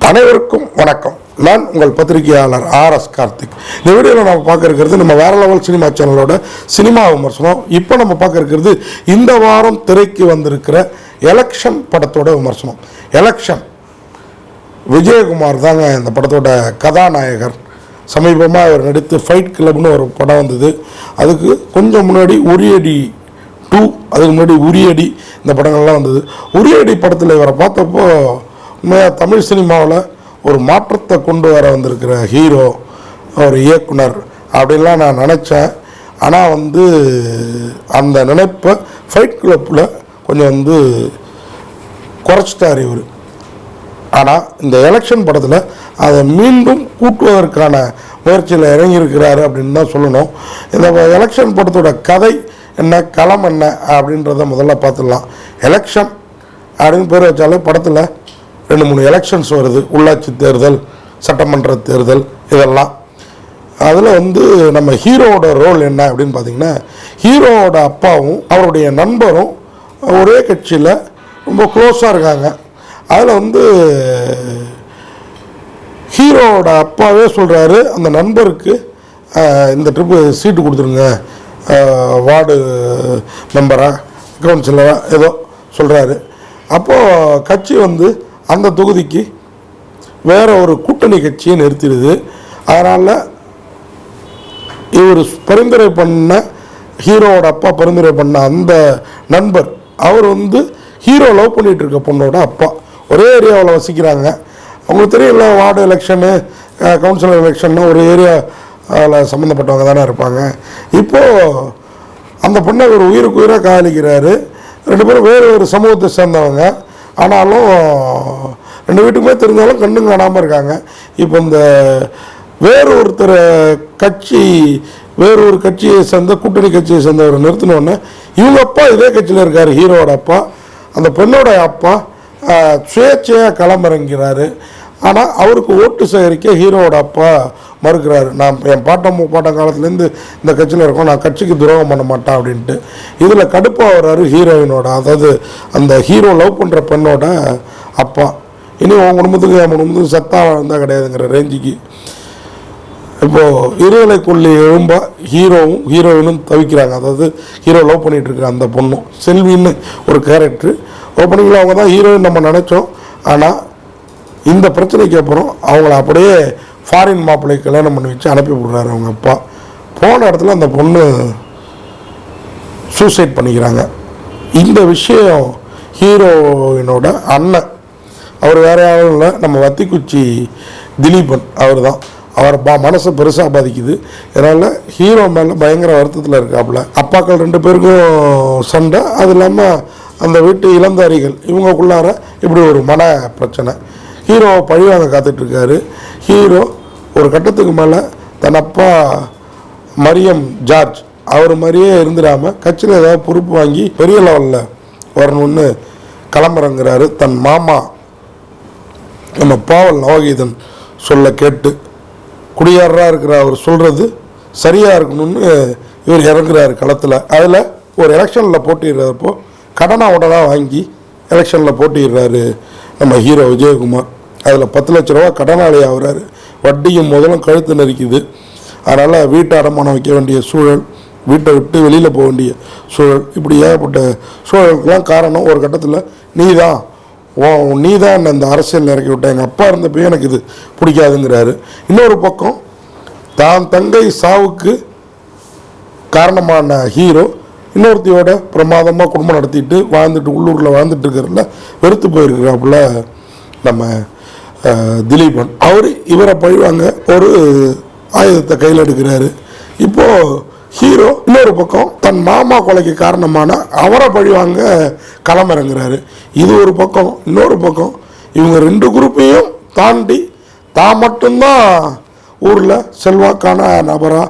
அனைவருக்கும் வணக்கம். நான் உங்கள் பத்திரிகையாளர் RS கார்த்திக். இந்த வீடியோவில் நம்ம பார்க்க இருக்கிறது நம்ம வேற லெவல் சினிமா சேனலோட சினிமா விமர்சனம். இப்போ நம்ம பார்க்க இருக்கிறது இந்த வாரம் திரைக்கு வந்திருக்கிற எலெக்ஷன் படத்தோட விமர்சனம். எலெக்ஷன் விஜயகுமார் தாங்க இந்த படத்தோட கதாநாயகர். சமீபமாக அவர் நடித்து ஃபைட் கிளப்னு ஒரு படம் வந்தது. அதுக்கு கொஞ்சம் முன்னாடி உரியடி 2, அதுக்கு முன்னாடி உரியடி, இந்த படங்கள்லாம் வந்தது. உரியடி படத்தில் இவரை பார்த்தப்போ உண்மையாக தமிழ் சினிமாவில் ஒரு மாற்றத்தை கொண்டு வர வந்திருக்கிற ஹீரோ, ஒரு இயக்குனர் அப்படின்லாம் நான் நினச்சேன். ஆனால் அந்த நினைப்பை ஃபைட் கிளப்பில் கொஞ்சம் குறைச்சிட்டார் இவர். ஆனால் இந்த எலெக்ஷன் படத்தில் அதை மீண்டும் கூட்டுவதற்கான முயற்சியில் இறங்கியிருக்கிறாரு அப்படின்னு தான் சொல்லணும். இந்த எலெக்ஷன் படத்தோட கதை என்ன, களம் என்ன அப்படின்றத முதல்ல பார்த்துடலாம். எலெக்ஷன் அப்படின்னு பேர் வச்சாலே படத்தில் 2-3 எலெக்ஷன்ஸ் வருது. உள்ளாட்சி தேர்தல், சட்டமன்ற தேர்தல், இதெல்லாம். அதில் நம்ம ஹீரோவோட ரோல் என்ன அப்படின்னு பார்த்தீங்கன்னா, ஹீரோவோட அப்பாவும் அவருடைய நண்பரும் ஒரே கட்சியில் ரொம்ப க்ளோஸாக இருக்காங்க. அதில் ஹீரோவோட அப்பாவே சொல்கிறாரு, அந்த நண்பருக்கு இந்த ட்ரிப்பு சீட்டு கொடுத்துருங்க, வார்டு மெம்பராக கவுன்சிலராக ஏதோ சொல்கிறாரு. அப்போது கட்சி அந்த தொகுதிக்கு வேறு ஒரு கூட்டணி கட்சியை நிறுத்திடுது. அதனால் இவர் பரிந்துரை பண்ண, ஹீரோவோட அப்பா பரிந்துரை பண்ண அந்த நண்பர், அவர் ஹீரோ லவ் பண்ணிகிட்டு இருக்க பொண்ணோட அப்பா. ஒரே ஏரியாவில் வசிக்கிறாங்க. அவங்களுக்கு தெரியல, வார்டு எலெக்ஷனு, கவுன்சிலர் எலெக்ஷன்னு ஒரு ஏரியாவில் சம்மந்தப்பட்டவங்க தானே இருப்பாங்க. இப்போது அந்த பொண்ணை ஒரு உயிருக்கு உயிராக காதலிக்கிறாரு. 2 பேரும் வேறு ஒரு சமூகத்தை சேர்ந்தவங்க. ஆனாலும் 2 வீட்டுக்குமே தெரிஞ்சாலும் கண்ணும் காணாமல் இருக்காங்க. இப்போ இந்த வேறு ஒரு கட்சியை சேர்ந்த கூட்டணி கட்சியை சேர்ந்தவர் நிறுத்தினோடனே இவங்க அப்பா இதே கட்சியில் இருக்கார், ஹீரோவோட அப்பா. அந்த பெண்ணோட அப்பா சுயேட்சையாக களமிறங்கிறாரு. ஆனால் அவருக்கு ஓட்டு சேகரிக்க ஹீரோவோட அப்பா மறுக்கிறாரு. நான் என் பாட்டம் காலத்துலேருந்து இந்த கட்சியில் இருக்கோம், நான் கட்சிக்கு துரோகம் பண்ண மாட்டேன் அப்படின்ட்டு. இதில் கடுப்பாக வர்றாரு ஹீரோயினோட, அதாவது அந்த ஹீரோ லவ் பண்ணுற பெண்ணோட அப்பா. இனி உன் குடும்பத்துக்கு என் குடும்பத்துக்கு சத்தா வாழ்ந்தால் கிடையாதுங்கிற ரேஞ்சுக்கு இப்போது இருதலை கொள்ளி எழும்ப ஹீரோவும் ஹீரோயினும் தவிக்கிறாங்க. அதாவது ஹீரோ லவ் பண்ணிகிட்டு இருக்க அந்த பொண்ணும், செல்வின்னு ஒரு கேரக்டர். ஓப்பனிங்கில் அவங்க தான் ஹீரோயின் நம்ம நினச்சோம். ஆனால் இந்த பிரச்சனைக்கு அப்புறம் அவங்கள அப்படியே ஃபாரின் மாப்பிள்ளை கல்யாணம் பண்ணி வச்சு அனுப்பி விடுறாரு அவங்க அப்பா. போன இடத்துல அந்த பொண்ணு சூசைட் பண்ணிக்கிறாங்க. இந்த விஷயம் ஹீரோயினோட அண்ணன், அவர் வேற யாரும் இல்லை, நம்ம வத்திக்குச்சி திலீபன், அவர் தான். அவர் மனசை பெருசாக பாதிக்குது. இதனால் ஹீரோ மேலே பயங்கர வருத்தத்தில் இருக்காப்புல. அப்பாக்கள் 2 பேருக்கும் சண்டை. அது இல்லாமல் அந்த வீட்டு இளந்தாரிகள் இவங்களுக்குள்ளார இப்படி ஒரு மன பிரச்சனை. ஹீரோவை பழிவாங்க காத்துட்ருக்காரு. ஹீரோ ஒரு கட்டத்துக்கு மேலே தன் அப்பா மரியம் ஜார்ஜ் அவர் மாதிரியே இருந்துடாமல் கட்சியில் ஏதாவது பொறுப்பு வாங்கி பெரிய லெவலில் வரணும்னு கிளம்புறங்கிறாரு. தன் மாமா நம்ம பாவல் நவகீதன் சொல்ல கேட்டு குடியாரராக இருக்கிற அவர் சொல்கிறது சரியாக இருக்கணும்னு இவர் இறங்குறாரு களத்தில். அதில் ஒரு எலெக்ஷனில் போட்டிடுறப்போ கடனை உடனாக வாங்கி எலெக்ஷனில் போட்டிடுறாரு நம்ம ஹீரோ விஜயகுமார். அதில் 10 லட்ச ரூபா கடனாளி ஆகிறாரு. வட்டியும் முதலும் கழுத்து நெரிக்குது. அதனால் வீட்டை அடமானம் வைக்க வேண்டிய சூழல், வீட்டை விட்டு வெளியில் போக வேண்டிய சூழல், இப்படி ஏகப்பட்ட சூழலுக்கெல்லாம் காரணம் ஒரு கட்டத்தில் நீ தான் இந்த அரசியல் இறக்கி விட்ட, எங்கள் அப்பா இருந்தப்போ எனக்கு இது பிடிக்காதுங்கிறாரு. இன்னொரு பக்கம் தான் தங்கை சாவுக்கு காரணமான ஹீரோ இன்னொருத்தையோட பிரமாதமாக குடும்பம் நடத்திட்டு உள்ளூரில் வாழ்ந்துட்டு இருக்கிறதுல வெறுத்து போயிருக்கிறாப்புல நம்ம திலீபன். இவரை பழிவாங்க ஒரு ஆயுதத்தை கையில் எடுக்கிறாரு. இப்போது ஹீரோ இன்னொரு பக்கம் தன் மாமா கொலைக்கு காரணமான அவரை பழிவாங்க களமிறங்குறாரு. இது ஒரு பக்கம். இன்னொரு பக்கம் இவங்க 2 குரூப்பையும் தாண்டி தான் மட்டும்தான் ஊரில் செல்வாக்கான நபராக,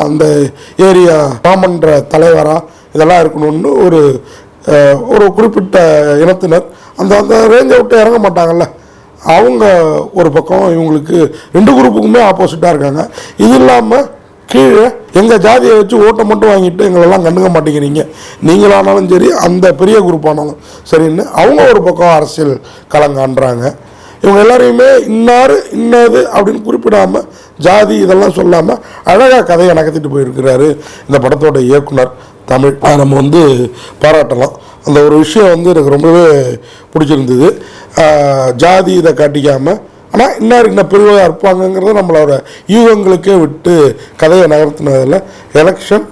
அந்த ஏரியா மாமன்ற தலைவராக இதெல்லாம் இருக்கணும்னு ஒரு குறிப்பிட்ட இனத்தினர் அந்த ரேஞ்சை விட்டு இறங்க மாட்டாங்கல்ல, அவங்க ஒரு பக்கம். இவங்களுக்கு 2 குரூப்புக்குமே ஆப்போசிட்டாக இருக்காங்க. இது இல்லாமல் கீழே எங்கள் ஜாதியை வச்சு ஓட்டை மட்டும் வாங்கிட்டு எங்களெல்லாம் கண்டுக்க மாட்டேங்கிறீங்க, நீங்களானாலும் சரி அந்த பெரிய குரூப் ஆனாலும் சரின்னு அவங்க ஒரு பக்கம் அரசியல் களங்காண்றாங்க. இவங்க எல்லாரையுமே இன்னார் இன்னது அப்படின்னு குறிப்பிடாமல் ஜாதி இதெல்லாம் சொல்லாமல் அழகாக கதையை நகர்த்திட்டு போயிருக்கிறாரு இந்த படத்தோட இயக்குனர் தமிழ். அதை நம்ம பாராட்டலாம். அந்த ஒரு விஷயம் எனக்கு ரொம்பவே பிடிச்சிருந்தது. ஜாதி இதை காட்டிக்காமல் ஆனால் இன்னாருக்கு இன்னும் பிரிவாக இருப்பாங்கங்கிறத நம்மளோட யூகங்களுக்கே விட்டு கதையை நகர்த்தினதில் எலெக்ஷன்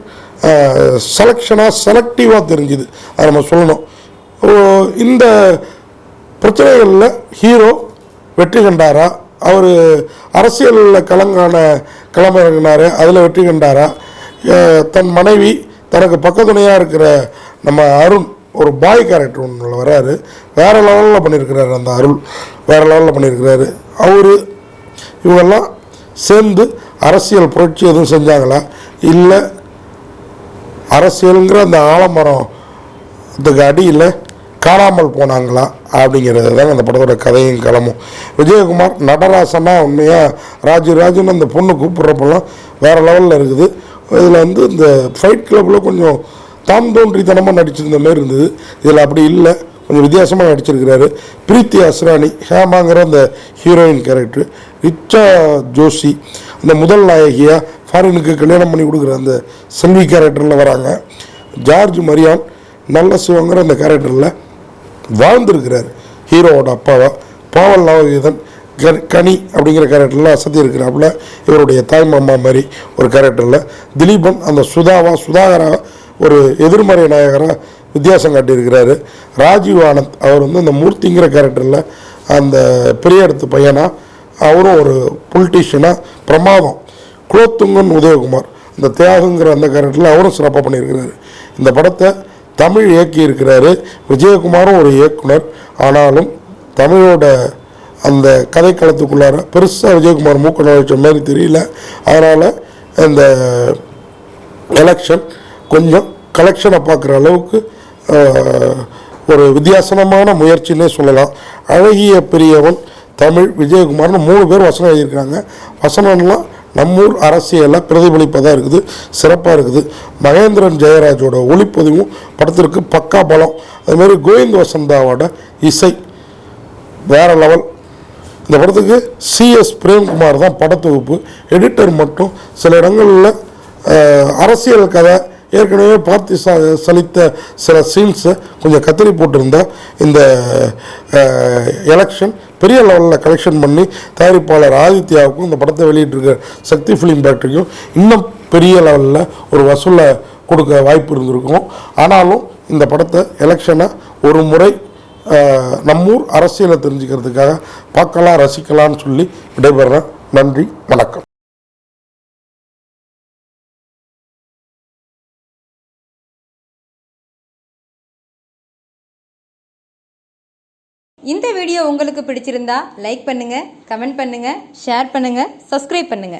செலக்டிவாக தெரிஞ்சுது. அதை நம்ம சொல்லணும். இந்த பிரச்சனைகளில் ஹீரோ வெற்றி கண்டாரா, அவர் அரசியலில் களமிறங்கினார், அதில் வெற்றி கண்டாரா, தன் மனைவி தனக்கு பக்கத்துணையாக இருக்கிற நம்ம அருண் ஒரு பாய் கேரக்டர் ஒன்று வராரு, வேறு லெவலில் பண்ணியிருக்கிறாரு. அந்த அருள் வேறு லெவலில் பண்ணியிருக்கிறாரு. இவங்கெல்லாம் சேர்ந்து அரசியல் புரட்சி எதுவும் செஞ்சாங்களா, இல்லை அரசியலுங்கிற அந்த ஆலமரத்துக்கு அடியில் காணாமல் போனாங்களா அப்படிங்கிறது தான் அந்த படத்தோட கதையும் களமும். விஜயகுமார் நடராசனா உண்மையாக ராஜுன்னு அந்த பொண்ணு கூப்பிட்றப்பெல்லாம் வேறு லெவலில் இருக்குது. இதில் இந்த ஃபைட் கிளப்பில் கொஞ்சம் தாம் தோன்றித்தனமாக நடிச்சிருந்த மாதிரி இருந்தது. இதில் அப்படி இல்லை, கொஞ்சம் வித்தியாசமாக நடிச்சிருக்கிறாரு. பிரீத்தி அஸ்ரானி ஹேமாங்கிற அந்த ஹீரோயின் கேரக்டர், ரிச்சா ஜோஷி அந்த முதல் நாயகியாக ஃபாரினுக்கு கல்யாணம் பண்ணி கொடுக்குற அந்த செல்வி கேரக்டரில் வராங்க. ஜார்ஜ் மரியான் நல்ல சிவங்கிற அந்த கேரக்டரில் வாழ்ந்துருக்கிறார் ஹீரோவோட அப்பாவா. பாவல் நவகீதன் கனி அப்படிங்கிற கேரக்டரில் அசத்தி இருக்கிறாப்புல இவருடைய தாய் மாமா மாதிரி ஒரு கேரக்டரில். திலீபன் அந்த சுதாகரா ஒரு எதிர்மறை நாயகராக வித்தியாசம் காட்டியிருக்கிறாரு. ராஜீவ் ஆனந்த் அவர் அந்த மூர்த்திங்கிற கேரக்டரில் அந்த பெரிய இடத்து பையனாக, அவரும் ஒரு பொலிட்டீஷியனாக பிரமாதம். குலோத்துங்கன் உதயகுமார் இந்த தியாகுங்கிற அந்த கேரக்டரில் அவரும் சிறப்பாக பண்ணியிருக்கிறாரு. இந்த படத்தை தமிழ் இயக்கியிருக்கிறாரு. விஜயகுமாரும் ஒரு இயக்குனர். ஆனாலும் தமிழோட அந்த கதைக்களத்துக்குள்ளார பெருசாக விஜயகுமார் மூக்க நுழைச்ச மாதிரி தெரியல. அதனால் இந்த எலெக்ஷன் கொஞ்சம் கலெக்ஷனை பார்க்குற அளவுக்கு ஒரு வித்தியாசமான முயற்சின்னே சொல்லலாம். அழகிய பெரியவன் தமிழ் விஜயகுமார்னு 3 பேர் வசனம் எழுதியிருக்காங்க. வசனம்லாம் நம்மூர் அரசியலை பிரதிபலிப்பதாக இருக்குது, சிறப்பாக இருக்குது. மகேந்திரன் ஜெயராஜோட ஒளிப்பதிவும் படத்திற்கு பக்கா பலம். அதுமாதிரி கோவிந்த் வசந்தாவோட இசை வேறு லெவல். இந்த படத்துக்கு CS பிரேம்குமார் தான் படத்தொகுப்பு. எடிட்டர் மட்டும் சில இடங்களில் அரசியல் கதை ஏற்கனவே பார்த்து சலித்த சில சீன்ஸை கொஞ்சம் கத்திரி போட்டிருந்தால் இந்த எலெக்ஷன் பெரிய லெவலில் கலெக்ஷன் பண்ணி தயாரிப்பாளர் ஆதித்யாவுக்கும் இந்த படத்தை வெளியிட்டிருக்க சக்தி ஃபிலிம் ஃபேக்டரிக்கும் இன்னும் பெரிய லெவலில் ஒரு வசூலை கொடுக்க வாய்ப்பு இருந்திருக்கும். ஆனாலும் இந்த படத்தை எலெக்ஷனை ஒரு முறை நம்மூர் அரசியலை தெரிஞ்சுக்கிறதுக்காக பார்க்கலாம், ரசிக்கலான்னு சொல்லி விடைபெறேன். நன்றி, வணக்கம். இந்த வீடியோ உங்களுக்கு பிடிச்சிருந்தா லைக் பண்ணுங்க, கமெண்ட் பண்ணுங்க, ஷேர் பண்ணுங்க, சப்ஸ்கிரைப் பண்ணுங்க.